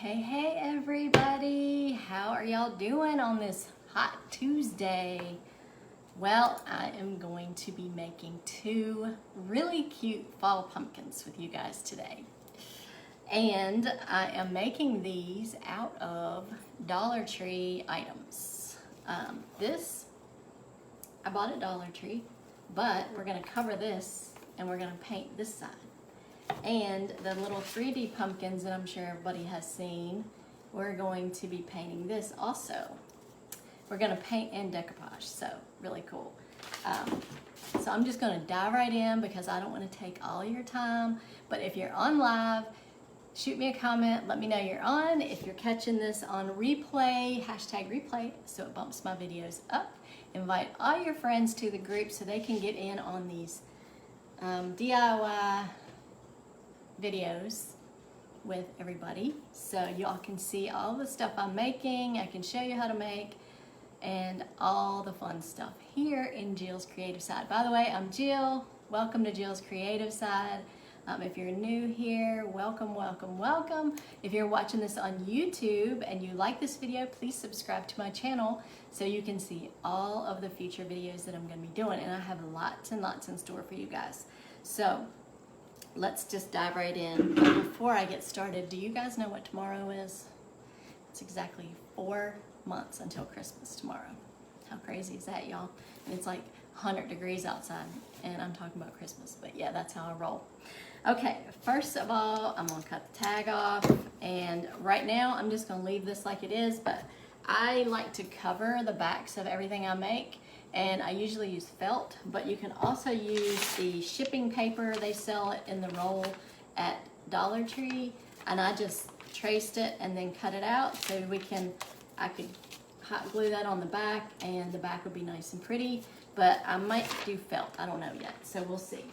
Hey everybody, how are y'all doing on this hot Tuesday? Well, I am going to be making two really cute fall pumpkins with you guys today. And I am making these out of Dollar Tree items. This, I bought at Dollar Tree, but we're gonna cover this and we're gonna paint this side. And the little 3D pumpkins that I'm sure everybody has seen, we're going to be painting this also. We're gonna paint and decoupage, so really cool. So I'm just gonna dive right in because I don't wanna take all your time, but if you're on live, shoot me a comment, let me know you're on. If you're catching this on replay, hashtag replay, so it bumps my videos up. Invite all your friends to the group so they can get in on these DIY videos with everybody, so y'all can see all the stuff I'm making. I can show you how to make and all the fun stuff here in Jill's Creative Side. By the way, I'm Jill. Welcome to Jill's Creative Side. If you're new here, welcome, welcome, welcome. If you're watching this on YouTube and you like this video, please subscribe to my channel so you can see all of the future videos that I'm going to be doing, and I have lots and lots in store for you guys. So let's just dive right in. But before I get started, do you guys know what tomorrow is? It's exactly 4 months until Christmas tomorrow. How crazy is that, y'all? And it's like 100 degrees outside, and I'm talking about Christmas, but yeah, that's how I roll. Okay, first of all, I'm gonna cut the tag off, and right now I'm just gonna leave this like it is, but I like to cover the backs of everything I make. And I usually use felt, but you can also use the shipping paper. They sell it in the roll at Dollar Tree, and I just traced it and then cut it out so I could hot glue that on the back, and the back would be nice and pretty, but I might do felt, I don't know yet, so we'll see.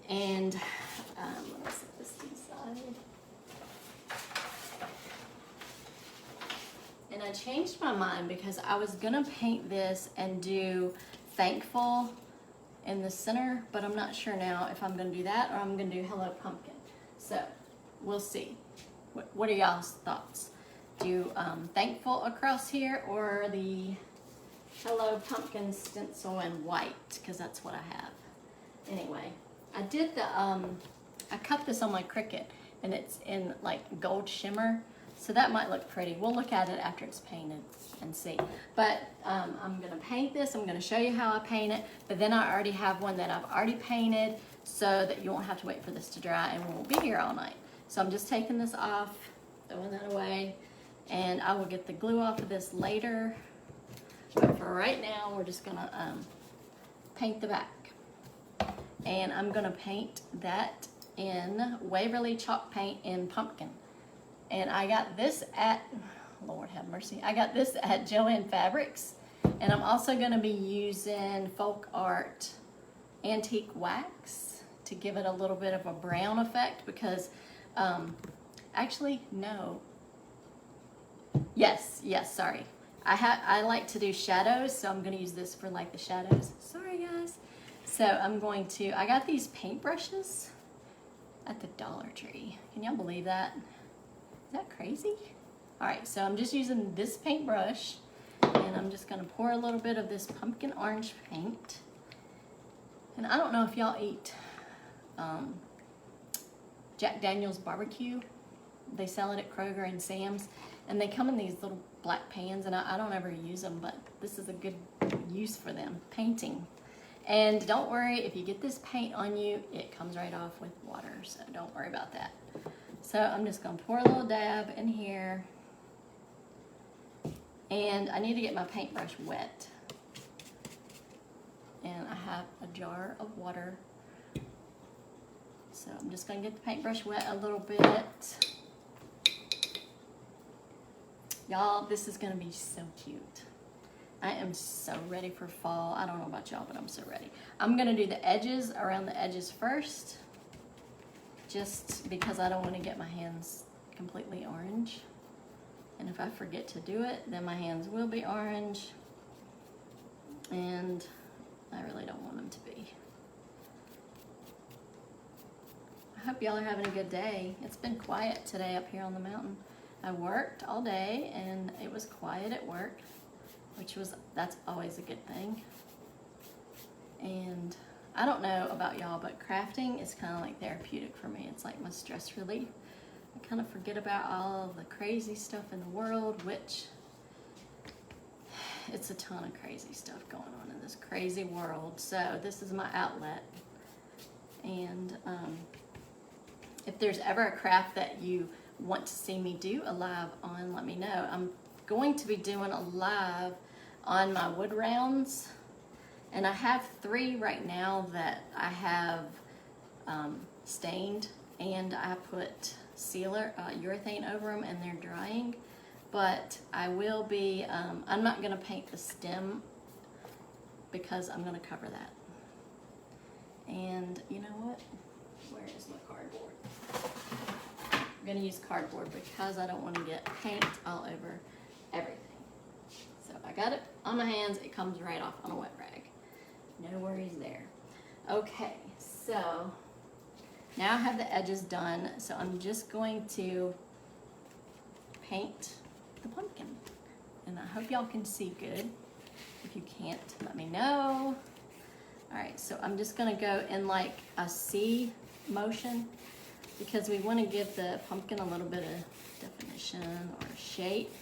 And let me set this to the side. And I changed my mind because I was gonna paint this and do thankful in the center, but I'm not sure now if I'm gonna do that or I'm gonna do Hello Pumpkin. So we'll see. What are y'all's thoughts? Do thankful across here or the Hello Pumpkin stencil in white, because that's what I have. Anyway, I did the, I cut this on my Cricut and it's in like gold shimmer. So that might look pretty. We'll look at it after it's painted and see. But I'm gonna paint this. I'm gonna show you how I paint it, but then I already have one that I've already painted so that you won't have to wait for this to dry and we won't be here all night. So I'm just taking this off, throwing that away, and I will get the glue off of this later. But for right now, we're just gonna paint the back. And I'm gonna paint that in Waverly chalk paint in pumpkin. And I got this at, Lord have mercy, I got this at Joann Fabrics. And I'm also gonna be using Folk Art antique wax to give it a little bit of a brown effect because, actually, no. Yes, sorry. I like to do shadows, so I'm gonna use this for like the shadows. Sorry guys. So I'm going to, I got these paintbrushes at the Dollar Tree. Can y'all believe that? Is that crazy? All right, so I'm just using this paintbrush and I'm just gonna pour a little bit of this pumpkin orange paint. And I don't know if y'all eat Jack Daniel's barbecue. They sell it at Kroger and Sam's, and they come in these little black pans, and I don't ever use them, but this is a good use for them, painting. And don't worry, if you get this paint on you, it comes right off with water, so don't worry about that. So I'm just gonna pour a little dab in here. And I need to get my paintbrush wet. And I have a jar of water. So I'm just gonna get the paintbrush wet a little bit. Y'all, this is gonna be so cute. I am so ready for fall. I don't know about y'all, but I'm so ready. I'm gonna do the edges, around the edges first, just because I don't want to get my hands completely orange. And if I forget to do it, then my hands will be orange. And I really don't want them to be. I hope y'all are having a good day. It's been quiet today up here on the mountain. I worked all day and it was quiet at work, that's always a good thing. And I don't know about y'all, but crafting is kind of like therapeutic for me. It's like my stress relief. I kind of forget about all of the crazy stuff in the world, which it's a ton of crazy stuff going on in this crazy world. So this is my outlet. And if there's ever a craft that you want to see me do a live on, let me know. I'm going to be doing a live on my wood rounds. And I have 3 right now that I have stained, and I put sealer, urethane over them, and they're drying. But I will be, I'm not gonna paint the stem because I'm gonna cover that. And you know what? Where is my cardboard? I'm gonna use cardboard because I don't wanna get paint all over everything. So I got it on my hands, it comes right off on a wet rag. No worries there. Okay, so now I have the edges done, so I'm just going to paint the pumpkin. And I hope y'all can see good. If you can't, let me know. All right, so I'm just gonna go in like a C motion because we wanna give the pumpkin a little bit of definition or shape.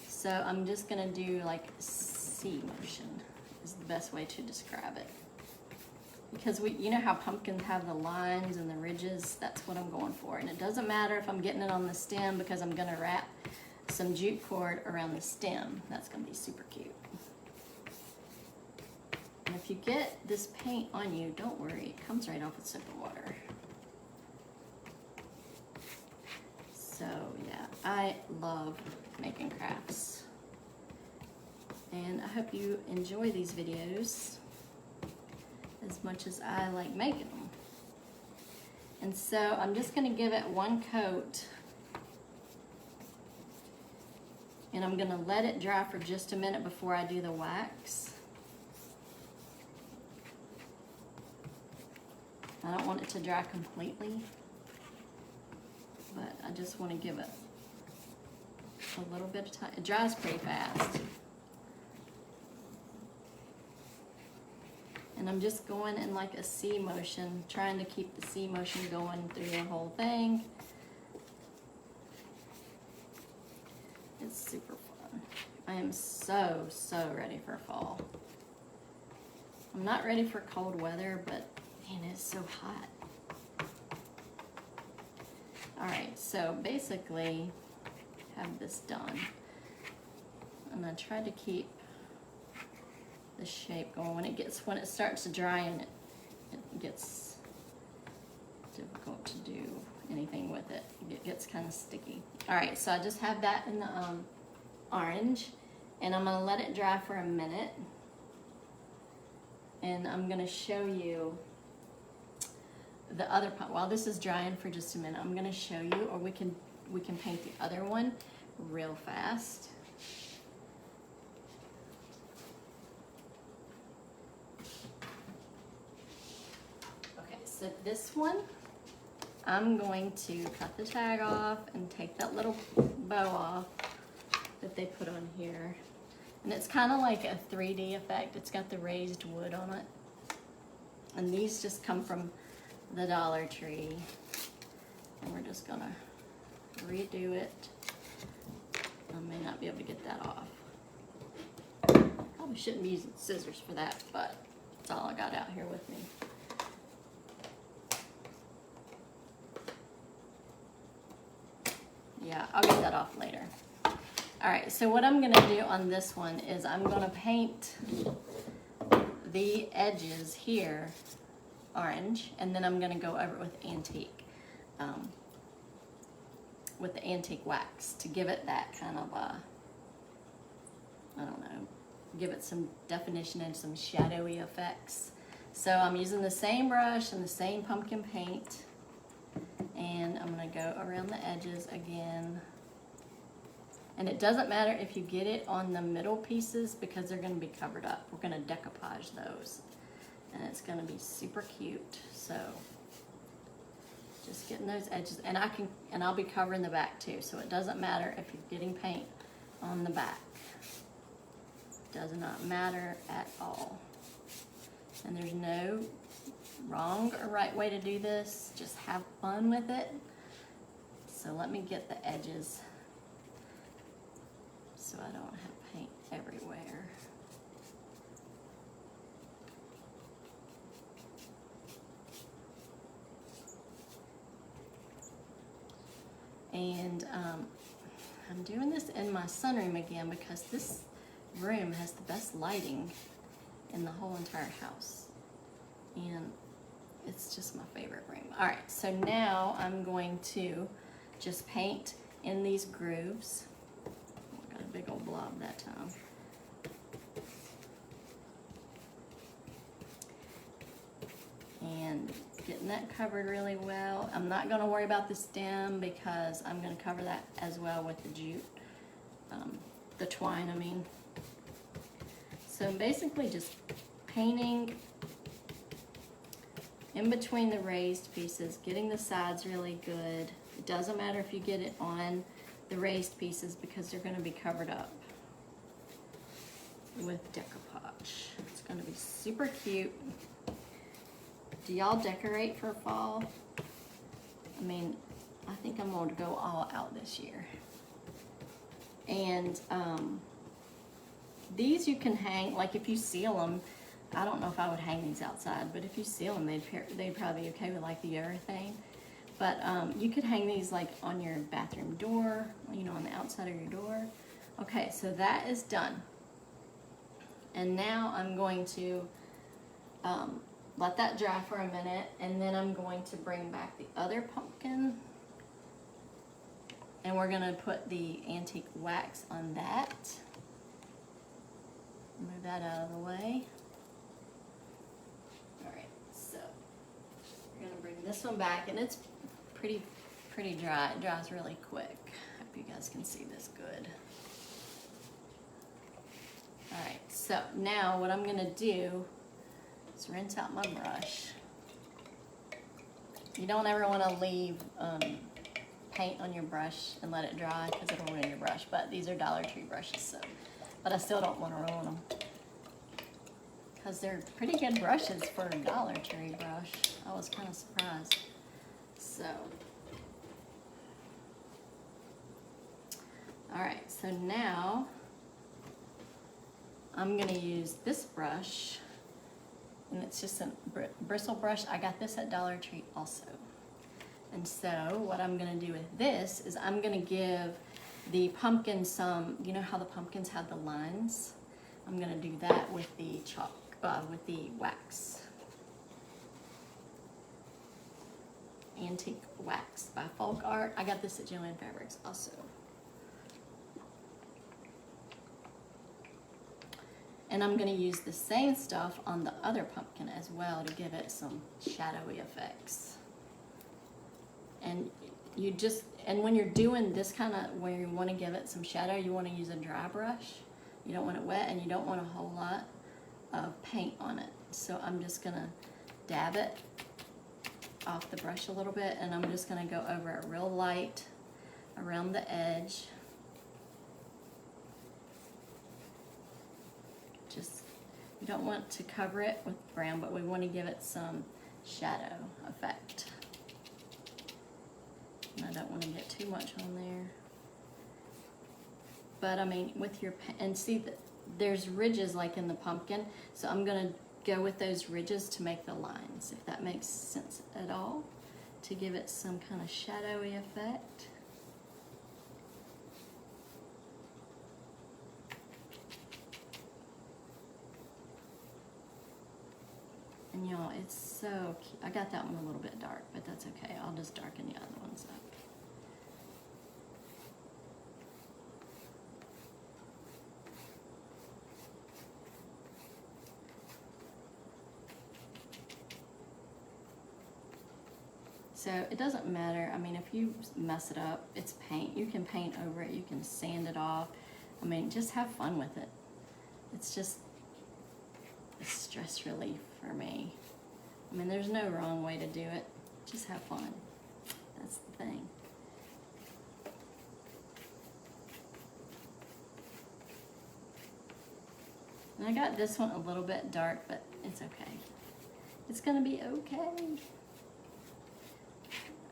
So I'm just gonna do like C motion is the best way to describe it. Because you know how pumpkins have the lines and the ridges, that's what I'm going for. And it doesn't matter if I'm getting it on the stem because I'm gonna wrap some jute cord around the stem. That's gonna be super cute. And if you get this paint on you, don't worry, it comes right off with soap and water. So yeah, I love making crafts. And I hope you enjoy these videos as much as I like making them. And so I'm just gonna give it one coat, and I'm gonna let it dry for just a minute before I do the wax. I don't want it to dry completely, but I just want to give it a little bit of time. It dries pretty fast. And I'm just going in like a C motion, trying to keep the C motion going through the whole thing. It's super fun. I am so ready for fall. I'm not ready for cold weather, but man, it's so hot. All right, so basically have this done. And I try to keep the shape going. When it starts to dry and it gets difficult to do anything with it. It gets kind of sticky. All right, so I just have that in the orange, and I'm gonna let it dry for a minute. And I'm gonna show you the other part. While this is drying for just a minute, I'm gonna show you, or we can paint the other one real fast. Okay, so this one, I'm going to cut the tag off and take that little bow off that they put on here. And it's kind of like a 3D effect. It's got the raised wood on it. And these just come from the Dollar Tree. And we're just gonna redo it. I may not be able to get that off. Probably shouldn't be using scissors for that, but that's all I got out here with me. Yeah, I'll get that off later. All right, so what I'm gonna do on this one is I'm gonna paint the edges here orange, and then I'm gonna go over it with the antique wax to give it that kind of I don't know, give it some definition and some shadowy effects. So I'm using the same brush and the same pumpkin paint, and I'm gonna go around the edges again. And it doesn't matter if you get it on the middle pieces because they're gonna be covered up. We're gonna decoupage those, and it's gonna be super cute. So getting those edges, and I'll be covering the back too, so it doesn't matter if you're getting paint on the back. Does not matter at all. And there's no wrong or right way to do this. Just have fun with it. So let me get the edges so I don't have paint everywhere. And I'm doing this in my sunroom again because this room has the best lighting in the whole entire house. And it's just my favorite room. All right, so now I'm going to just paint in these grooves. Oh, I got a big old blob that time. And getting that covered really well. I'm not gonna worry about the stem because I'm gonna cover that as well with the jute, the twine, I mean. So I'm basically just painting in between the raised pieces, getting the sides really good. It doesn't matter if you get it on the raised pieces because they're gonna be covered up with decoupage. It's gonna be super cute. Do y'all decorate for fall? I mean, I think I'm going to go all out this year. And these you can hang, like if you seal them, I don't know if I would hang these outside, but if you seal them, they'd probably be okay with like the urethane. But you could hang these like on your bathroom door, you know, on the outside of your door. Okay, so that is done. And now I'm going to let that dry for a minute, and then I'm going to bring back the other pumpkin, and we're gonna put the antique wax on that. Move that out of the way. All right, so we're gonna bring this one back, and it's pretty dry. It dries really quick. Hope you guys can see this good. All right, so now what I'm gonna do is rinse out my brush. You don't ever want to leave paint on your brush and let it dry because it'll ruin your brush, but these are Dollar Tree brushes, so, but I still don't want to ruin them because they're pretty good brushes for a Dollar Tree brush. I was kind of surprised. So, all right, so now I'm going to use this brush. And it's just a bristle brush. I got this at Dollar Tree also. And so what I'm gonna do with this is I'm gonna give the pumpkin some, you know how the pumpkins have the lines? I'm gonna do that with the chalk, with the wax. Antique wax by Folk Art. I got this at Joann Fabrics also. And I'm going to use the same stuff on the other pumpkin as well to give it some shadowy effects. And you just, and when you're doing this kind of, where you want to give it some shadow, you want to use a dry brush. You don't want it wet, and you don't want a whole lot of paint on it. So I'm just going to dab it off the brush a little bit, and I'm just going to go over it real light around the edge. Just, you don't want to cover it with brown, but we want to give it some shadow effect. And I don't want to get too much on there. But I mean, with your, and see that there's ridges like in the pumpkin, so I'm going to go with those ridges to make the lines, if that makes sense at all, to give it some kind of shadowy effect. And y'all, it's so cute. I got that one a little bit dark, but that's okay. I'll just darken the other ones up. So it doesn't matter. I mean, if you mess it up, it's paint. You can paint over it. You can sand it off. I mean, just have fun with it. It's just a stress relief for me. I mean, there's no wrong way to do it. Just have fun. That's the thing. And I got this one a little bit dark, but it's okay. It's gonna be okay.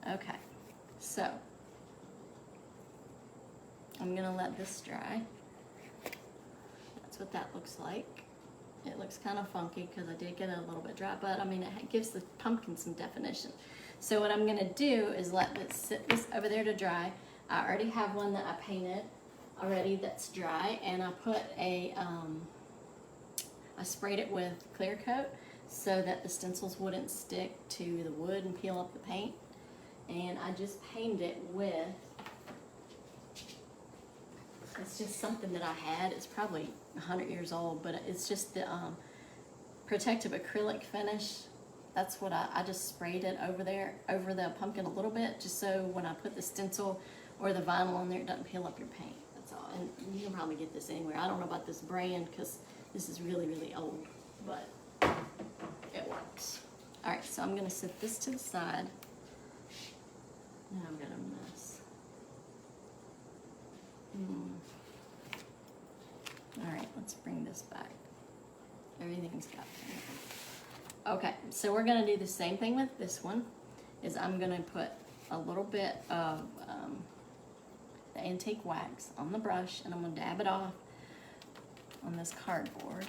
Okay, so I'm gonna let this dry. That's what that looks like. It looks kind of funky because I did get it a little bit dry, but I mean, it gives the pumpkin some definition. So what I'm gonna do is let this sit this over there to dry. I already have one that I painted already that's dry, and I put I sprayed it with clear coat so that the stencils wouldn't stick to the wood and peel up the paint. And I just painted it with, it's just something that I had. It's probably 100 years old, but it's just the protective acrylic finish. That's what I just sprayed it over there, over the pumpkin a little bit, just so when I put the stencil or the vinyl on there, it doesn't peel up your paint. That's all. And you can probably get this anywhere. I don't know about this brand because this is really, really old, but it works. All right, so I'm gonna set this to the side. Now I'm gonna mess. All right, let's bring this back. Everything's got paint. Okay, so we're gonna do the same thing with this one. Is I'm gonna put a little bit of the antique wax on the brush, and I'm gonna dab it off on this cardboard.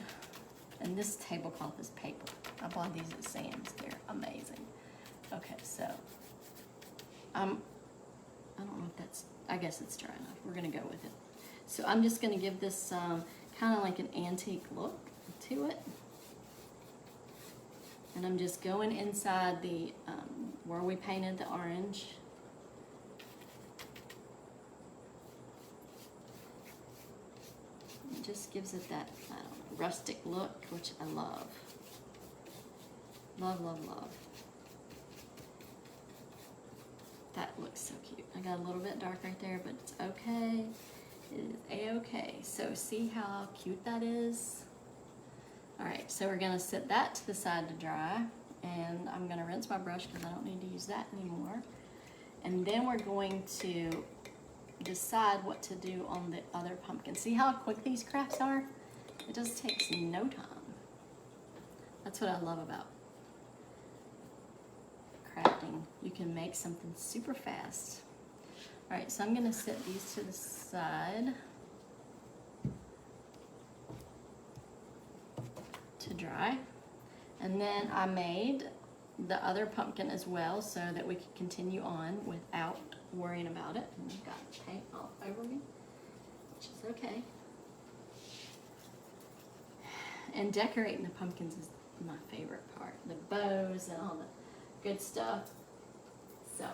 And this tablecloth is paper. I bought these at Sam's. They're amazing. Okay, so I don't know if that's, I guess it's dry enough. We're gonna go with it. So I'm just gonna give this kind of like an antique look to it. And I'm just going inside the, where we painted the orange. It just gives it that, I don't know, rustic look, which I love. Love, love, love. That looks so cute. I got a little bit dark right there, but it's okay. It is a-okay. So see how cute that is? All right, so we're gonna set that to the side to dry, and I'm gonna rinse my brush because I don't need to use that anymore. And then we're going to decide what to do on the other pumpkin. See how quick these crafts are? It just takes no time. That's what I love about crafting. You can make something super fast. All right, so I'm gonna set these to the side to dry. And then I made the other pumpkin as well so that we could continue on without worrying about it. And I've got paint all over me, which is okay. And decorating the pumpkins is my favorite part. The bows and all the good stuff. So,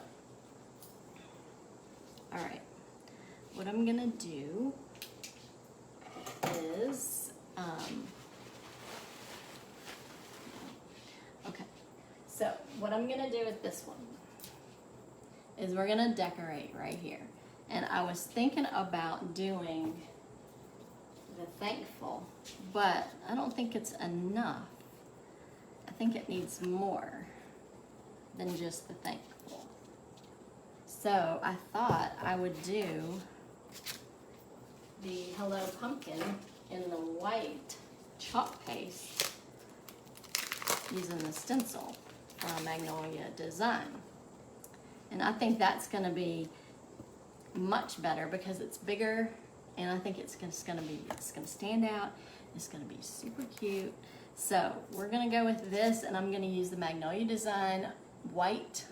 all right, what I'm gonna do is, okay, so what I'm gonna do with this one is we're gonna decorate right here. And I was thinking about doing the thankful, but I don't think it's enough. I think it needs more than just the thankful. So I thought I would do the Hello Pumpkin in the white chalk paste using the stencil from Magnolia Design. And I think that's gonna be much better because it's bigger, and I think it's gonna stand out. It's gonna be super cute. So we're gonna go with this, and I'm gonna use the Magnolia Design white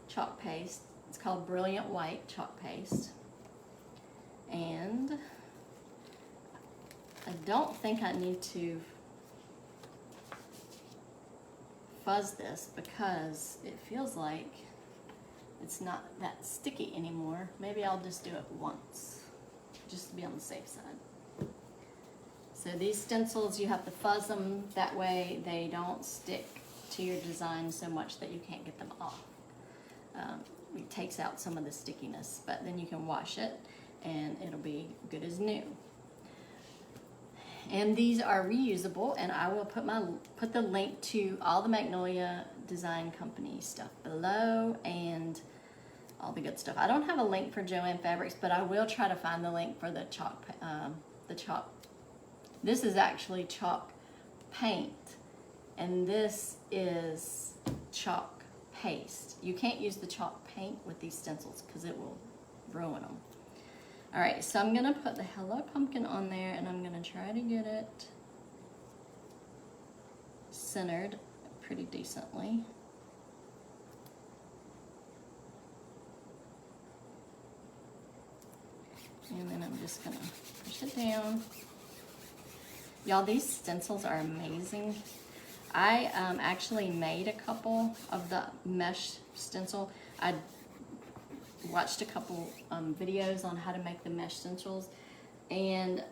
chalk paste. It's called Brilliant White Chalk Paste. And I don't think I need to fuzz this because it feels like it's not that sticky anymore. Maybe I'll just do it once, just to be on the safe side. So these stencils, you have to fuzz them, that way they don't stick to your design so much that you can't get them off. It takes out some of the stickiness, but then you can wash it and it'll be good as new. And these are reusable, and I will put the link to all the Magnolia Design Company stuff below, and all the good stuff. I don't have a link for Joann Fabrics, but I will try to find the link for the chalk. This is actually chalk paint, and this is chalk paste. You can't use the chalk paint with these stencils because it will ruin them. All right, so I'm gonna put the Hello Pumpkin on there, and I'm gonna try to get it centered pretty decently. And then I'm just gonna push it down. Y'all, these stencils are amazing. I actually made a couple of the mesh stencil. I watched a couple videos on how to make the mesh stencils, and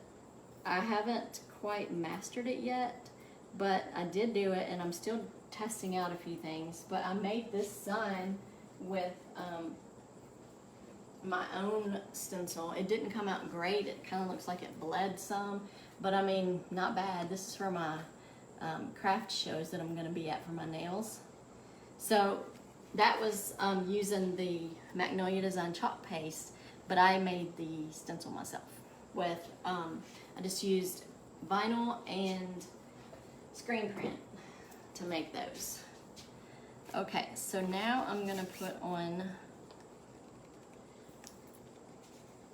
I haven't quite mastered it yet, but I did do it, and I'm still testing out a few things. But I made this sign with my own stencil. It didn't come out great. It kind of looks like it bled some, but I mean, not bad. This is for my craft shows that I'm going to be at for my nails. So that was using the Magnolia Design chalk paste, but I made the stencil myself with, I just used vinyl and screen print to make those. Okay, so now I'm going to put on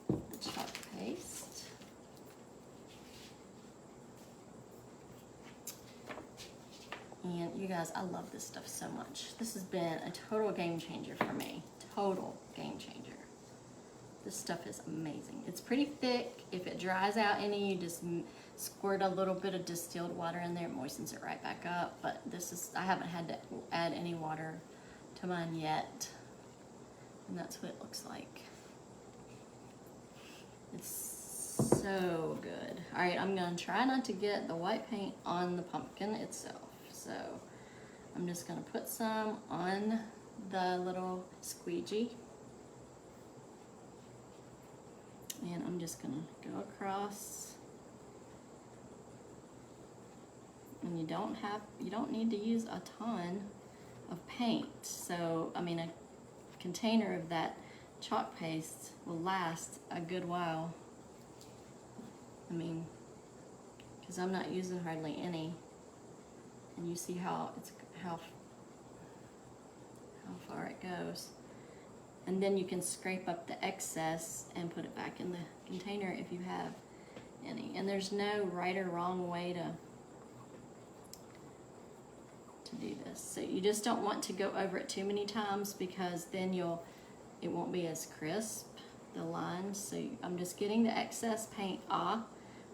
the chalk paste. And you guys, I love this stuff so much. This has been a total game changer for me. Total game changer. This stuff is amazing. It's pretty thick. If it dries out any, you just squirt a little bit of distilled water in there. It moistens it right back up. But this is, I haven't had to add any water to mine yet. And that's what it looks like. It's so good. All right, I'm gonna try not to get the white paint on the pumpkin itself. So I'm just gonna put some on the little squeegee. And I'm just gonna go across. And you don't need to use a ton of paint. So, I mean, a container of that chalk paste will last a good while. I mean, because I'm not using hardly any. And you see how far it goes. And then you can scrape up the excess and put it back in the container if you have any. And there's no right or wrong way to do this. So you just don't want to go over it too many times, because then it won't be as crisp, the lines. So I'm just getting the excess paint off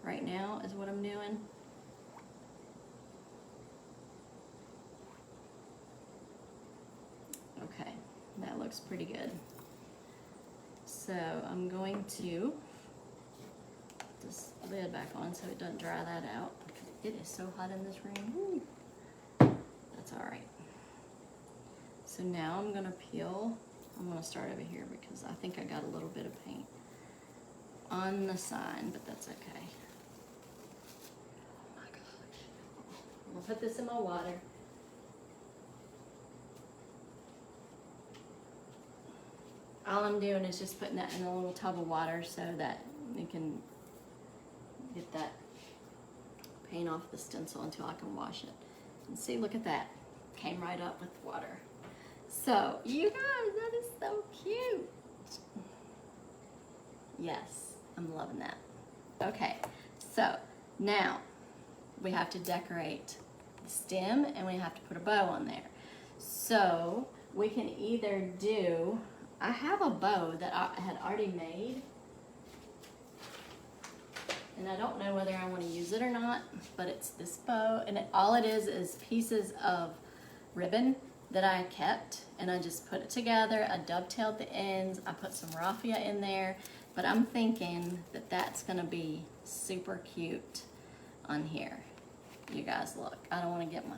right now is what I'm doing. Okay, that looks pretty good. So I'm going to put this lid back on so it doesn't dry that out. It is so hot in this room. Woo. That's all right. So now I'm gonna peel. I'm gonna start over here because I think I got a little bit of paint on the sign, but that's okay. Oh my gosh. I'm gonna put this in my water. All I'm doing is just putting that in a little tub of water so that you can get that paint off the stencil until I can wash it. And see, look at that. Came right up with water. So, you guys, that is so cute. Yes, I'm loving that. Okay, so now we have to decorate the stem and we have to put a bow on there. So, we can either do, I have a bow that I had already made, and I don't know whether I want to use it or not, but it's this bow, and all it is pieces of ribbon that I kept, and I just put it together. I dovetailed the ends. I put some raffia in there, but I'm thinking that that's going to be super cute on here. You guys, look. I don't want to get my...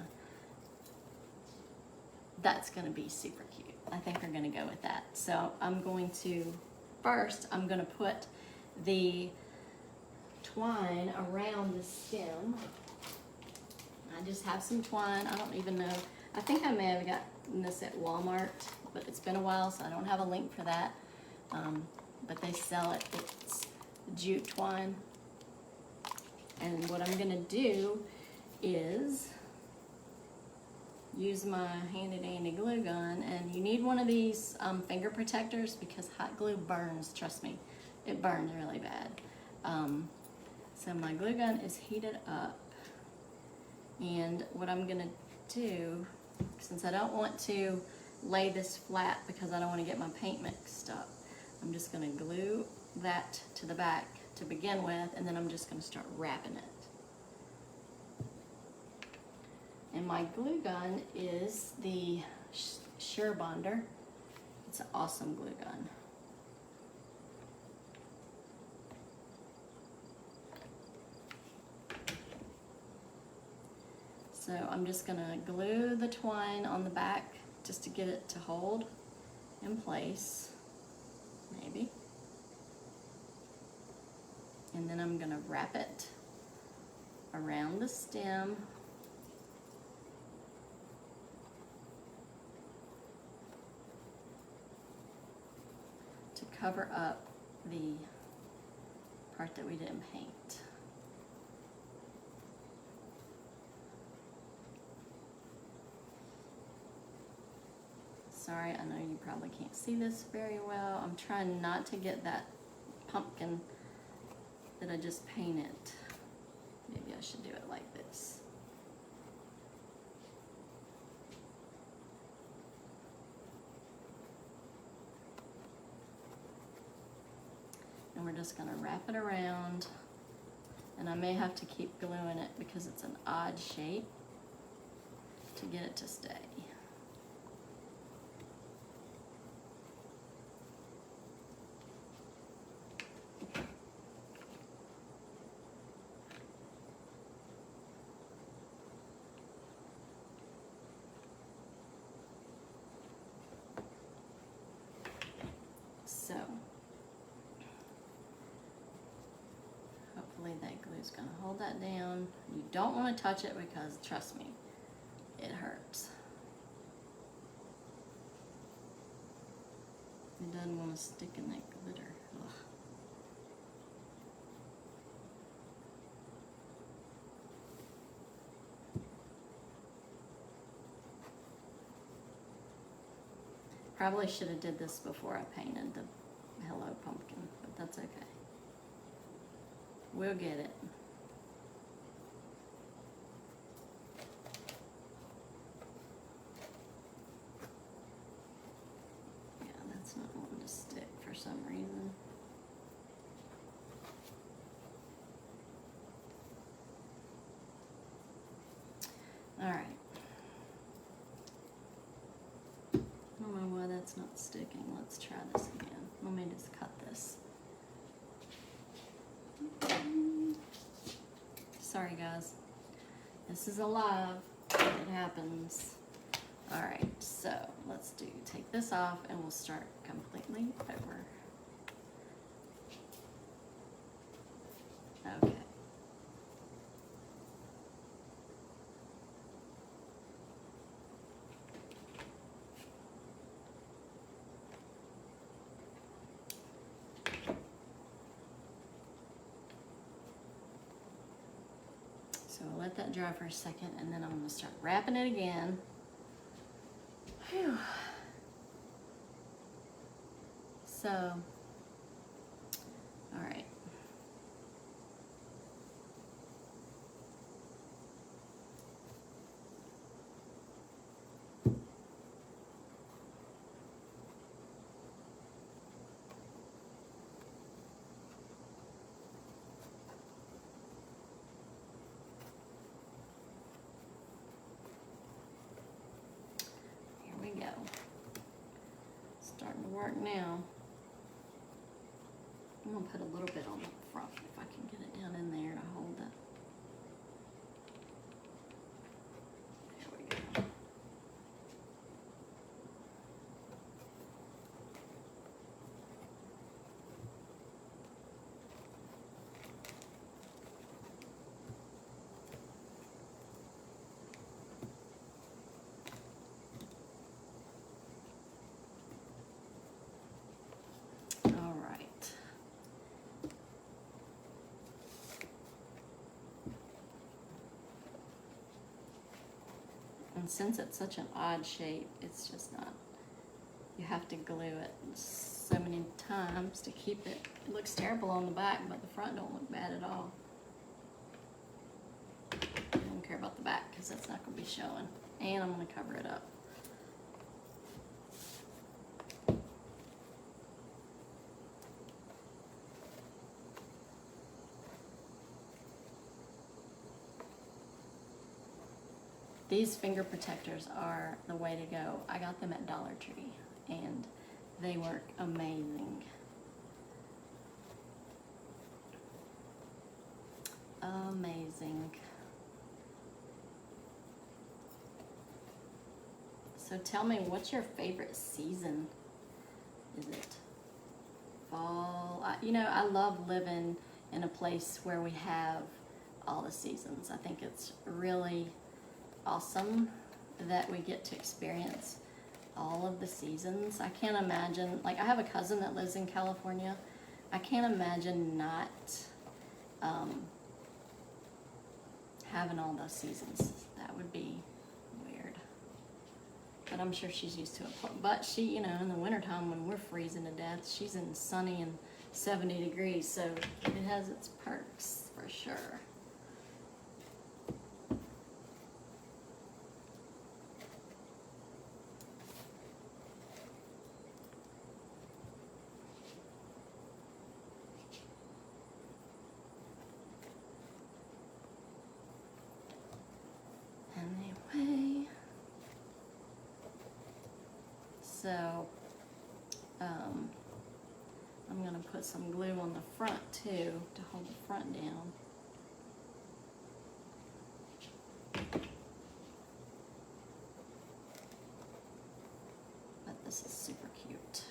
That's going to be super cute. I think we're going to go with that. So I'm going to, first, I'm going to put the twine around the stem. I just have some twine. I don't even know. I think I may have gotten this at Walmart, but it's been a while, so I don't have a link for that. But they sell it. It's jute twine. And what I'm gonna do is use my handy dandy glue gun, and you need one of these finger protectors because hot glue burns, trust me, it burns really bad. So my glue gun is heated up, and what I'm gonna do, since I don't want to lay this flat because I don't want to get my paint mixed up, I'm just gonna glue that to the back to begin with, and then I'm just gonna start wrapping it. And my glue gun is the Sure Bonder. It's an awesome glue gun. So I'm just gonna glue the twine on the back just to get it to hold in place, maybe. And then I'm gonna wrap it around the stem. To cover up the part that we didn't paint. Sorry, I know you probably can't see this very well. I'm trying not to get that pumpkin that I just painted. Maybe I should do it like this. And we're just gonna wrap it around. And I may have to keep gluing it because it's an odd shape to get it to stay. So, hopefully that glue's gonna hold that down. You don't wanna touch it because, trust me, it hurts. It doesn't wanna stick in that glitter. Ugh. Probably should have did this before I painted the Hello Pumpkin, but that's okay. We'll get it. Yeah, that's not wanting to stick for some reason. All right. I don't know why that's not sticking. Let's try this again. Let me just cut this. Sorry guys. This is alive. It happens. Alright, so let's take this off and we'll start completely over. Okay. So I'll let that dry for a second, and then I'm going to start wrapping it again. Whew. So, all right. Go. Starting to work now. I'm gonna put a little bit on the front if I can get it down in there to hold it. There we go. And since it's such an odd shape, it's just not, you have to glue it so many times to keep it. It looks terrible on the back, but the front don't look bad at all. I don't care about the back because that's not going to be showing. And I'm going to cover it up. These finger protectors are the way to go. I got them at Dollar Tree and they work amazing. Amazing. So tell me, what's your favorite season? Is it fall? You know, I love living in a place where we have all the seasons. I think it's really awesome that we get to experience all of the seasons. I can't imagine, like I have a cousin that lives in California. I can't imagine not having all those seasons. That would be weird. But I'm sure she's used to it. But she, you know, in the wintertime when we're freezing to death, she's in sunny and 70 degrees, so it has its perks for sure. Anyway, so I'm going to put some glue on the front too to hold the front down. But this is super cute.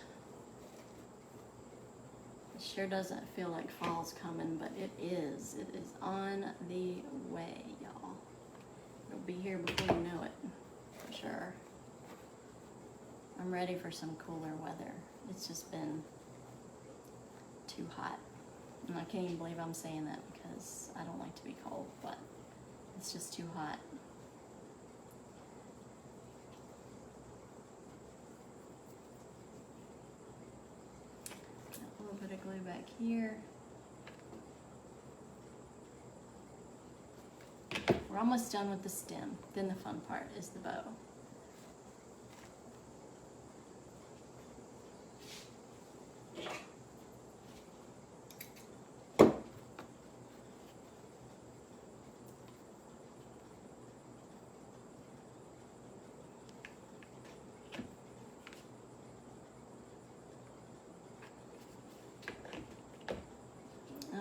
It sure doesn't feel like fall's coming, but it is. It is on the way, y'all. It'll be here before you know it, for sure. I'm ready for some cooler weather. It's just been too hot. And I can't even believe I'm saying that because I don't like to be cold, but it's just too hot. Got a little bit of glue back here. We're almost done with the stem. Then the fun part is the bow.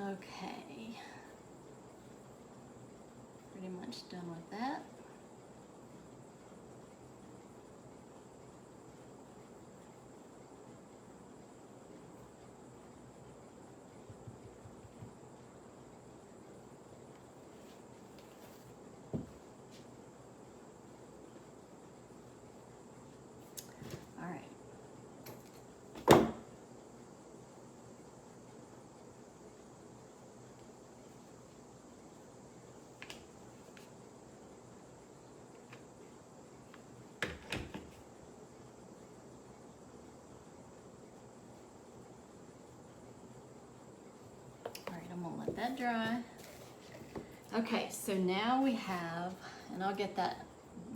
Okay, pretty much done with that. All right. I'm gonna let that dry. Okay, so now we have, and I'll get that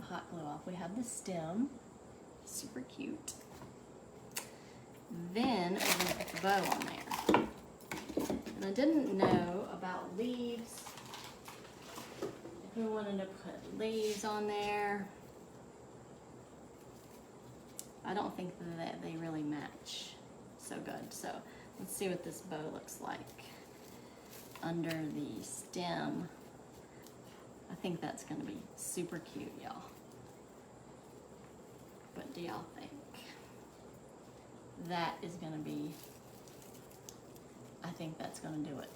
hot glue off. We have the stem, super cute. Then we're gonna put the bow on there. And I didn't know about leaves. If we wanted to put leaves on there, I don't think that they really match so good. So let's see what this bow looks like under the stem. I think that's gonna be super cute, y'all. What do y'all think? That is gonna be, I think that's gonna do it.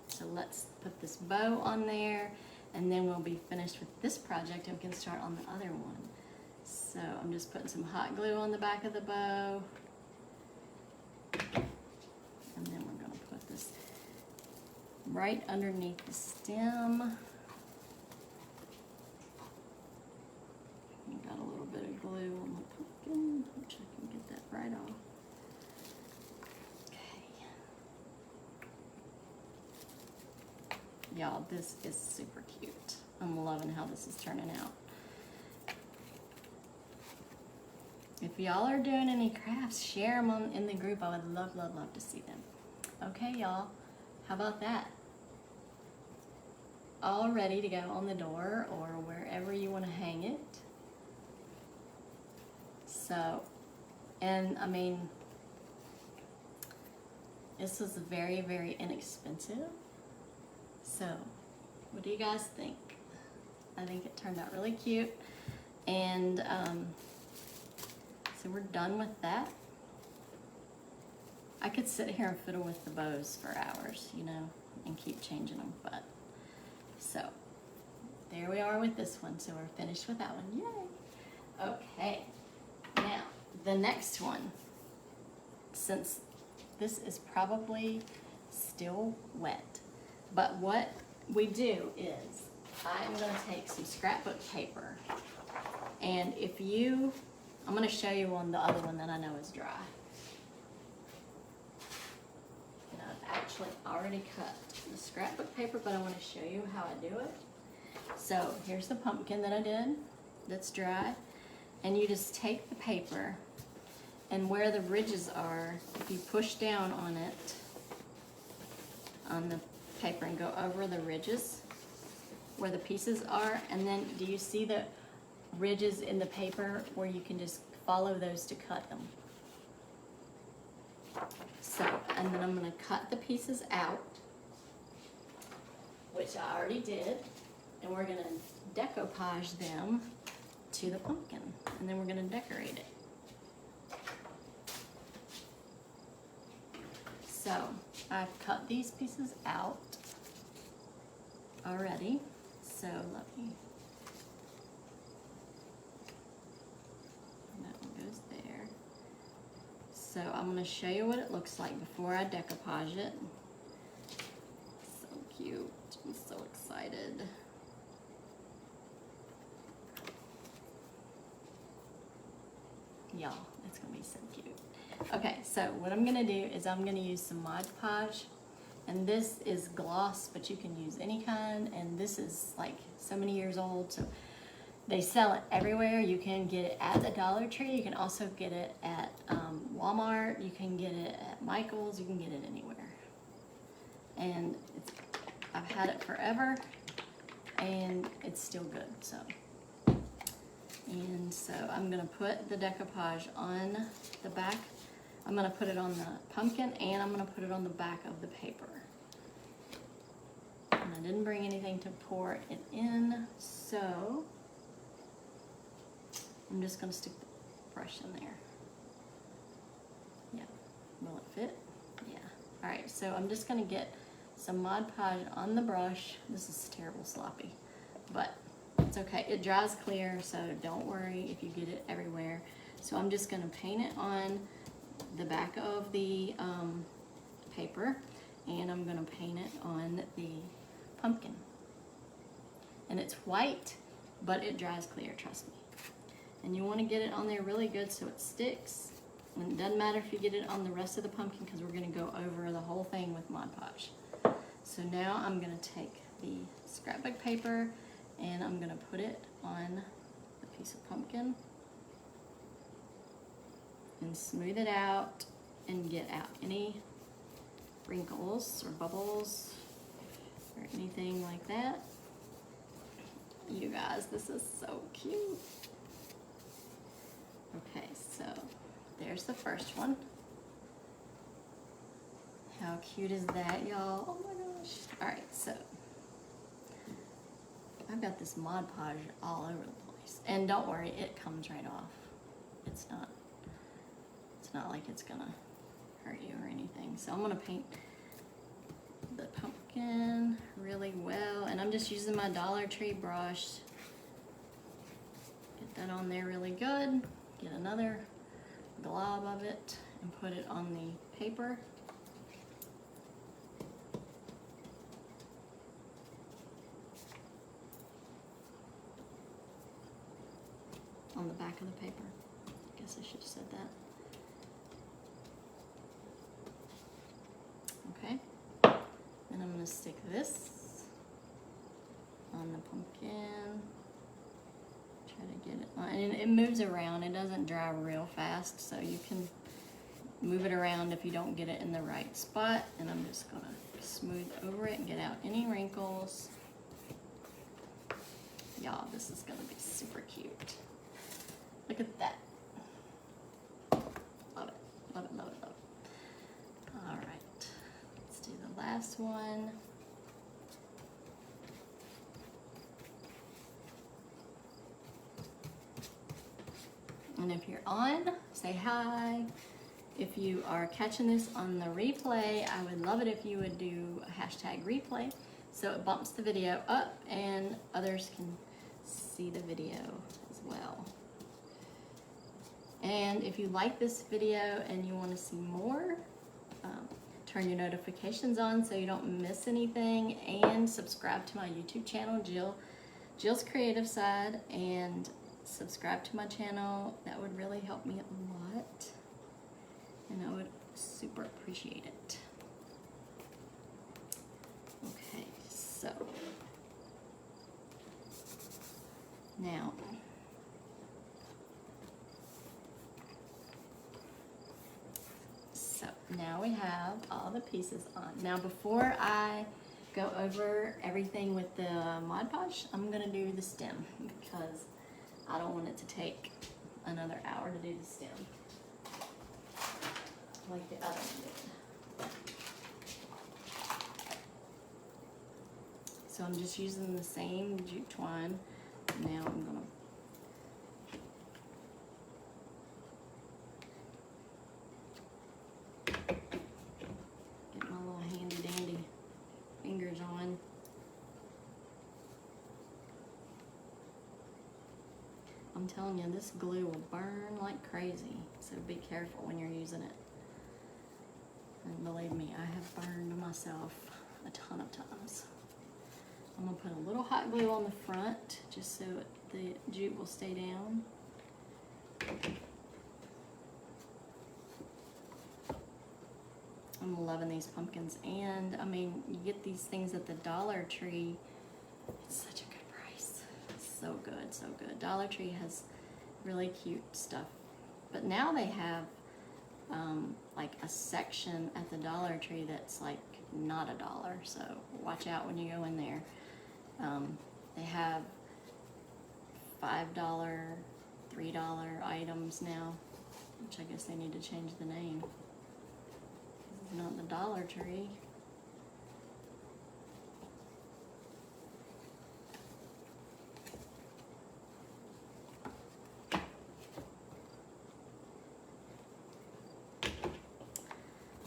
So let's put this bow on there and then we'll be finished with this project and we can start on the other one. So I'm just putting some hot glue on the back of the bow. And then we're gonna put this right underneath the stem. Y'all, this is super cute. I'm loving how this is turning out. If y'all are doing any crafts, share them in the group. I would love, love, love to see them. Okay, y'all, how about that? All ready to go on the door or wherever you want to hang it. So, and I mean, this was very, very inexpensive. So, what do you guys think? I think it turned out really cute. And so we're done with that. I could sit here and fiddle with the bows for hours, you know, and keep changing them, but so there we are with this one. So we're finished with that one. Yay! Okay, now the next one, since this is probably still wet, but what we do is I'm going to take some scrapbook paper, and I'm going to show you on the other one that I know is dry. And I've actually already cut the scrapbook paper, but I want to show you how I do it. So here's the pumpkin that I did that's dry, and you just take the paper, and where the ridges are, if you push down on it, on the paper, and go over the ridges where the pieces are, and then do you see the ridges in the paper where you can just follow those to cut them? So, and then I'm going to cut the pieces out, which I already did, and we're going to decoupage them to the pumpkin, and then we're going to decorate it. So I've cut these pieces out already, so let me, that one goes there. So I'm going to show you what it looks like before I decoupage it. So cute, I'm so excited. Y'all, it's going to be so cute. Okay, so what I'm gonna do is I'm gonna use some Mod Podge, and this is gloss, but you can use any kind, and this is like so many years old, so they sell it everywhere. You can get it at the Dollar Tree, you can also get it at Walmart, you can get it at Michael's, you can get it anywhere. And I've had it forever, and it's still good, so. And so I'm gonna put the decoupage on the back. I'm going to put it on the pumpkin, and I'm going to put it on the back of the paper. And I didn't bring anything to pour it in, so I'm just going to stick the brush in there. Yeah, will it fit? Yeah. Alright, so I'm just going to get some Mod Podge on the brush. This is terrible sloppy, but it's okay. It dries clear, so don't worry if you get it everywhere. So I'm just going to paint it on the back of the paper, and I'm going to paint it on the pumpkin. And it's white, but it dries clear, trust me. And you want to get it on there really good so it sticks. And it doesn't matter if you get it on the rest of the pumpkin, because we're going to go over the whole thing with Mod Podge. So now I'm going to take the scrapbook paper, and I'm going to put it on the piece of pumpkin and smooth it out and get out any wrinkles or bubbles or anything like that. You guys, this is so cute. Okay, so there's the first one. How cute is that, y'all? Oh my gosh. All right, so I've got this Mod Podge all over the place. And don't worry, it comes right off. It's not like it's gonna hurt you or anything. So I'm gonna paint the pumpkin really well, and I'm just using my Dollar Tree brush. Get that on there really good. Get another glob of it and put it on the paper. On the back of the paper. I guess I should have said that. Okay, then I'm going to stick this on the pumpkin. Try to get it on, and it moves around. It doesn't dry real fast, so you can move it around if you don't get it in the right spot. And I'm just gonna smooth over it and get out any wrinkles. Y'all, this is gonna be super cute. Look at that. Love it, love it, love it, love it. All right, let's do the last one. And if you're on, say hi. If you are catching this on the replay, I would love it if you would do a hashtag replay so it bumps the video up and others can see the video as well. And if you like this video and you want to see more, turn your notifications on so you don't miss anything, and subscribe to my YouTube channel, Jill's Creative Side, and subscribe to my channel. That would really help me a lot, and I would super appreciate it. Okay, so now we have all the pieces on. Now before I go over everything with the Mod Podge, I'm gonna do the stem because I don't want it to take another hour to do the stem like the other one did. So I'm just using the same jute twine. Now I'm gonna get my little handy dandy fingers on. I'm telling you, this glue will burn like crazy, so be careful when you're using it. And believe me, I have burned myself a ton of times. I'm gonna put a little hot glue on the front just so the jute will stay down. I'm loving these pumpkins, and I mean, you get these things at the Dollar Tree. It's such a good price. So good, so good. Dollar Tree has really cute stuff, but now they have like a section at the Dollar Tree that's like not $1, so watch out when you go in there. They have $5, $3 items now, which I guess they need to change the name. This is not the Dollar Tree.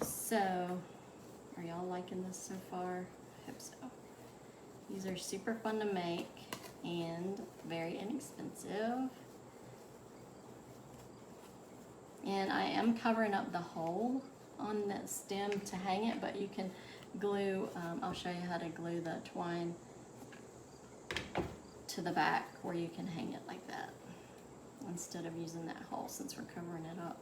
So, are y'all liking this so far? I hope so. These are super fun to make and very inexpensive. And I am covering up the hole on the stem to hang it, but you can glue, I'll show you how to glue the twine to the back where you can hang it like that instead of using that hole since we're covering it up.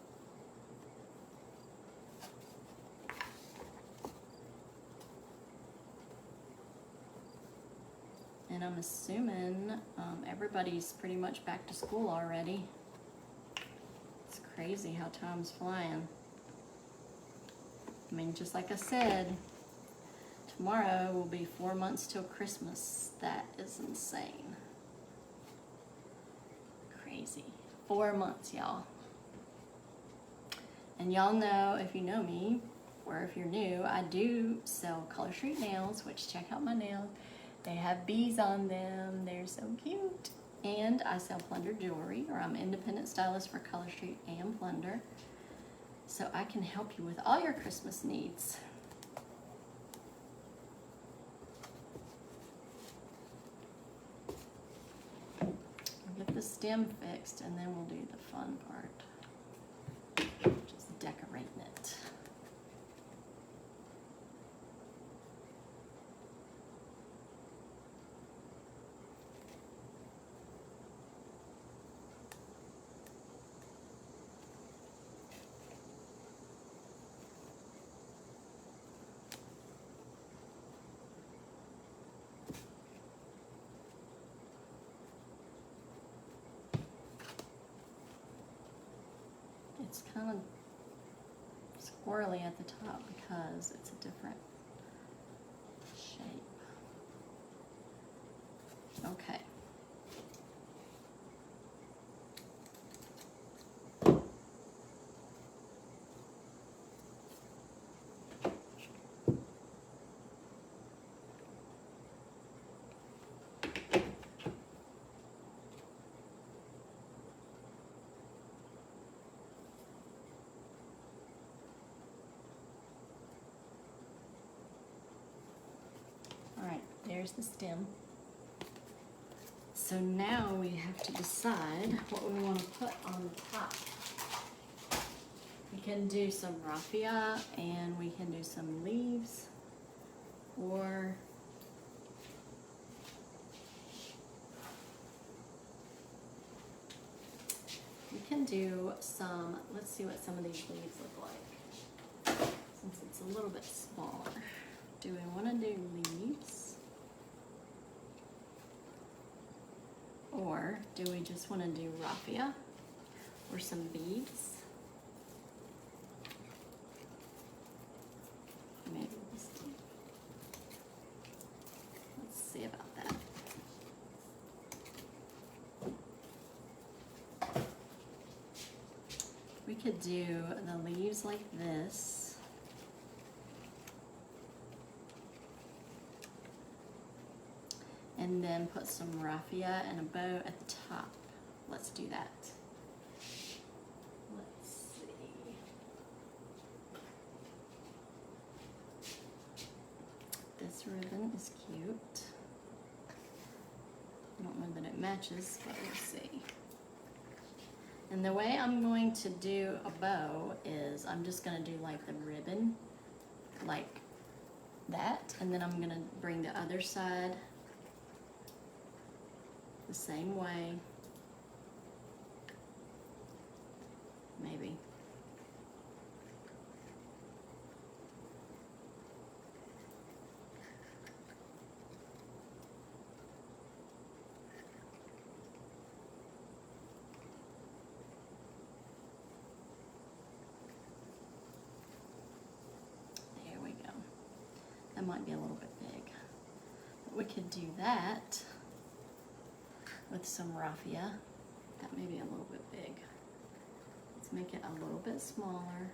And I'm assuming everybody's pretty much back to school already. It's crazy how time's flying. I mean, just like I said, tomorrow will be 4 months till Christmas. That is insane. Crazy. 4 months, y'all. And y'all know, if you know me, or if you're new, I do sell Color Street nails, which check out my nails. They have bees on them. They're so cute. And I sell Plunder jewelry, or I'm independent stylist for Color Street and Plunder. So I can help you with all your Christmas needs. We'll get the stem fixed and then we'll do the fun part, which is decorating it. it's kind of squirrely at the top because it's a different shape. Okay. All right, there's the stem. So now we have to decide what we want to put on the top. We can do some raffia and we can do some leaves, or we can do some, let's see what some of these leaves look like. Since it's a little bit smaller. Do we want to do leaves? Or do we just want to do raffia or some beads? Maybe this too. Let's see about that. We could do the leaves like this. And then put some raffia and a bow at the top. Let's do that. Let's see. This ribbon is cute. I don't know that it matches, but we'll see. And the way I'm going to do a bow is I'm just going to do like the ribbon, like that, and then I'm going to bring the other side the same way, maybe. There we go. That might be a little bit big, but we could do that with some raffia. That may be a little bit big. Let's make it a little bit smaller.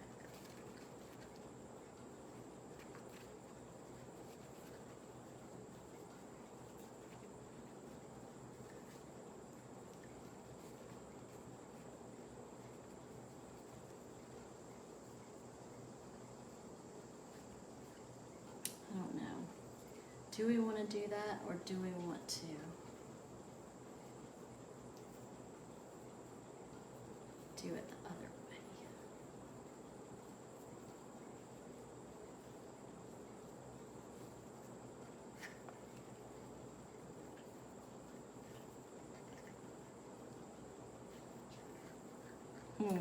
I don't know. Do we want to do that, or do we want to do it the other way?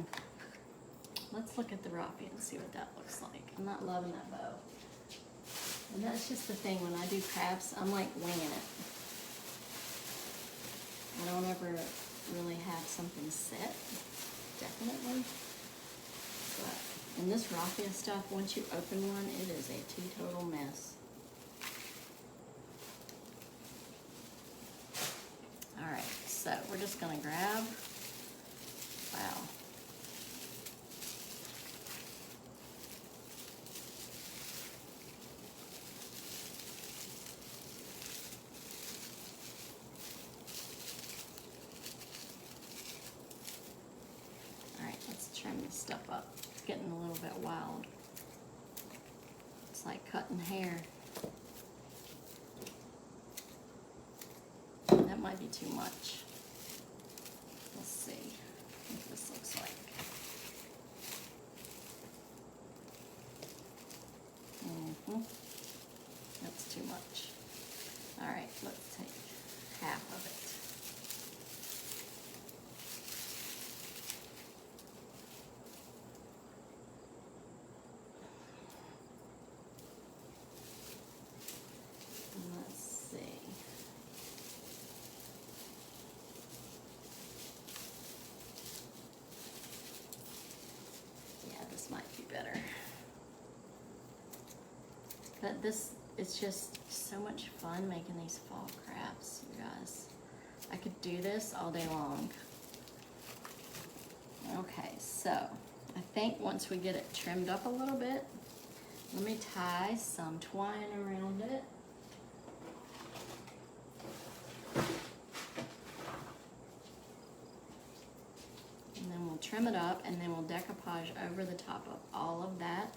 Let's look at the raffia and see what that looks like. I'm not loving that bow. And that's just the thing, when I do crafts, I'm like winging it. I don't ever really have something set, definitely. But in this raffia stuff, once you open one, it is a teetotal mess. All right, so we're just gonna grab, wow. Trim this stuff up. It's getting a little bit wild. It's like cutting hair. That might be too much. Let's see what this looks like. That's too much. All right, let's take half of it. But this is just so much fun making these fall crafts, you guys. I could do this all day long. Okay, so I think once we get it trimmed up a little bit, let me tie some twine around it. And then we'll trim it up, and then we'll decoupage over the top of all of that.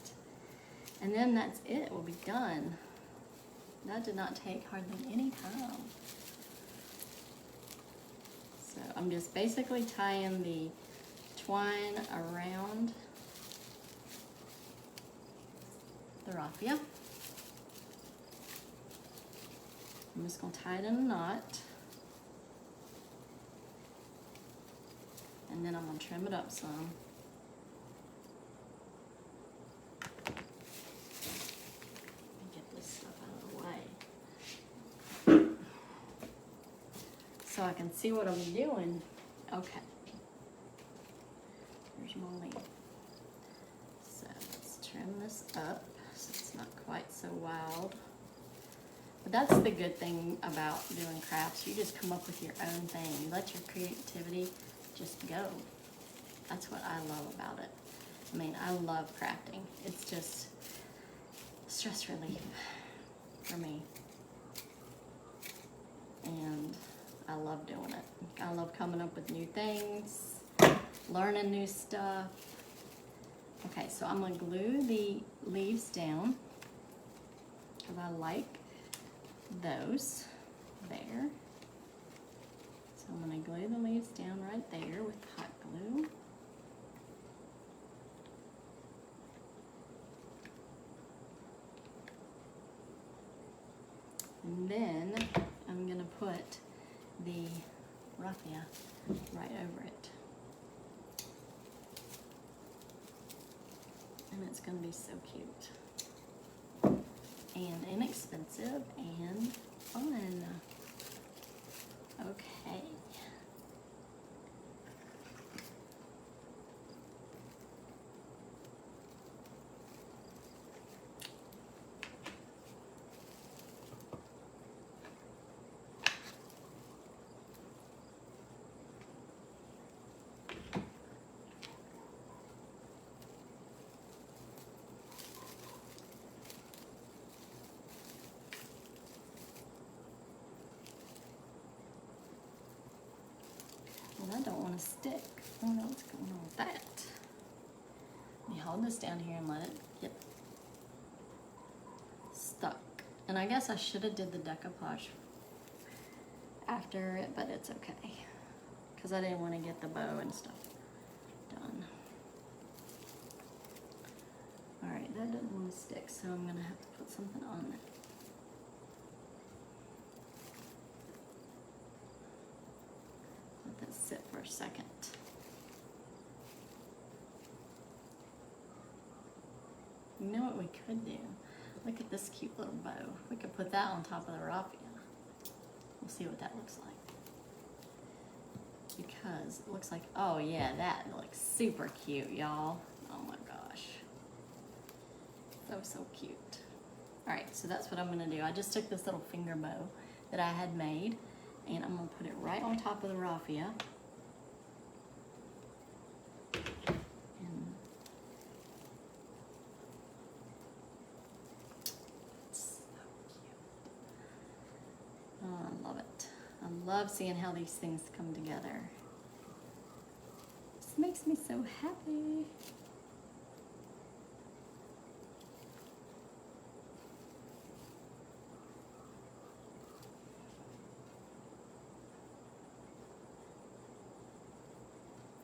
And then that's it, we'll be done. That did not take hardly any time. So I'm just basically tying the twine around the raffia. I'm just going to tie it in a knot. And then I'm going to trim it up some. Get this stuff out of the way, so I can see what I'm doing. Okay. Here's my leaf. So let's trim this up so it's not quite so wild. But that's the good thing about doing crafts. You just come up with your own thing. You let your creativity just go. That's what I love about it. I mean, I love crafting. It's just stress relief for me. And I love doing it. I love coming up with new things, learning new stuff. Okay, so I'm gonna glue the leaves down because I like those there. So I'm gonna glue the leaves down right there with hot glue. And then I'm gonna put the raffia right over it. And it's gonna be so cute. And inexpensive and fun. Okay. Well, I don't want to stick. I don't know what's going on with that. Let me hold this down here and let it get stuck. And I guess I should have did the decoupage after it, but it's okay. Because I didn't want to get the bow and stuff done. Alright, that doesn't want to stick, so I'm going to have to put something on it. Let that sit for a second. You know what we could do? Look at this cute little bow. We could put that on top of the raffia. We'll see what that looks like. Because it looks like, oh yeah, that looks super cute, y'all. Oh my gosh. So cute. Alright, so that's what I'm gonna do. I just took this little finger bow that I had made, and I'm gonna put it right on top of the raffia. I love it. I love seeing how these things come together. This makes me so happy.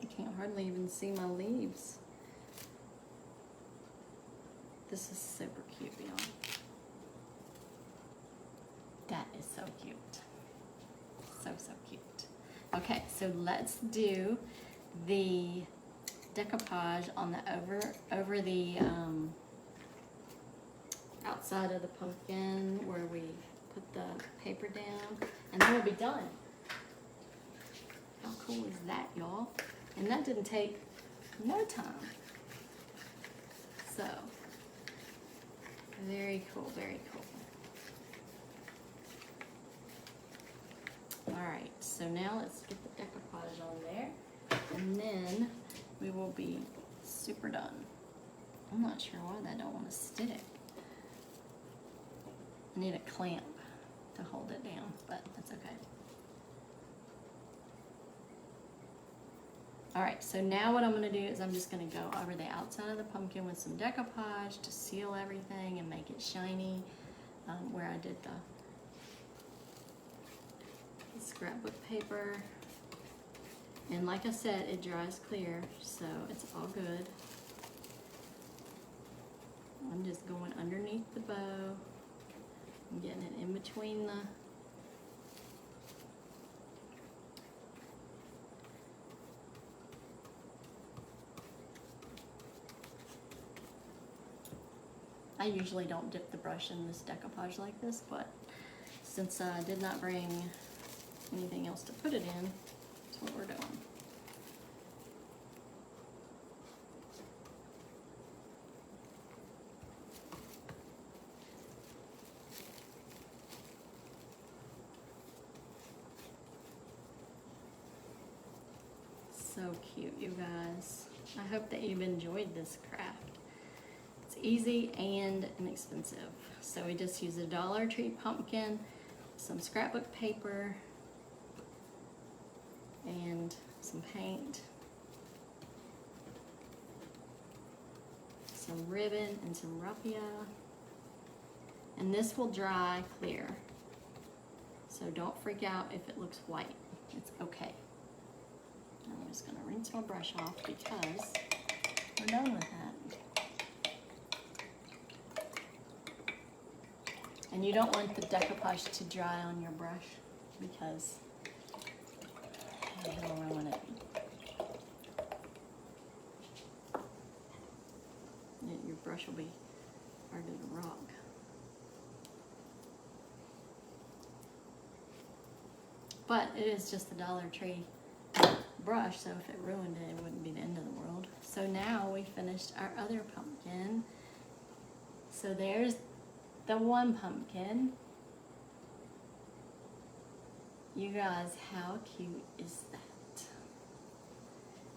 I can't hardly even see my leaves. This is super cute, y'all. That is so cute. So cute. Okay, so let's do the decoupage on the over the outside of the pumpkin where we put the paper down, and then we'll be done. How cool is that, y'all? And that didn't take no time. So very cool, very cool. All right, so now let's get the decoupage on there, and then we will be super done. I'm not sure why that don't want to stick. I need a clamp to hold it down, but that's okay. All right, so now what I'm gonna do is I'm just gonna go over the outside of the pumpkin with some decoupage to seal everything and make it shiny, where I did the scrapbook paper. And like I said, it dries clear, so it's all good. I'm just going underneath the bow. I'm getting it in between the I usually don't dip the brush in this decoupage like this, but since I did not bring anything else to put it in, that's what we're doing. So cute, you guys. I hope that you've enjoyed this craft. It's easy and inexpensive. So we just use a Dollar Tree pumpkin, some scrapbook paper, and some paint, some ribbon, and some raffia. And this will dry clear. So don't freak out if it looks white. It's okay. I'm just gonna rinse my brush off because we're done with that. And you don't want the decoupage to dry on your brush because it'll ruin it. Your brush will be hard to rock. But it is just the Dollar Tree brush, so if it ruined it, it wouldn't be the end of the world. So now we finished our other pumpkin. So there's the one pumpkin. You guys, how cute is that?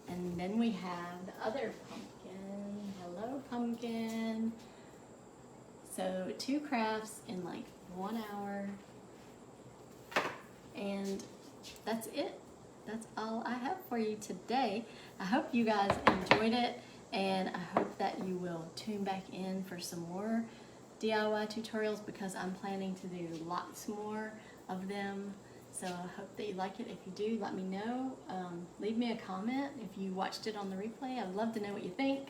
And then we have the other pumpkin. Hello, pumpkin. So 2 crafts in like 1 hour. And that's it. That's all I have for you today. I hope you guys enjoyed it, and I hope that you will tune back in for some more DIY tutorials because I'm planning to do lots more of them. So I hope that you like it. If you do, let me know. Leave me a comment if you watched it on the replay. I'd love to know what you think.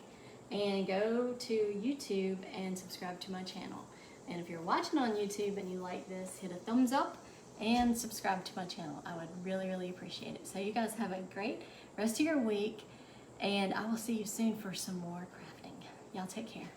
And go to YouTube and subscribe to my channel. And if you're watching on YouTube and you like this, hit a thumbs up and subscribe to my channel. I would really, really appreciate it. So you guys have a great rest of your week, and I will see you soon for some more crafting. Y'all take care.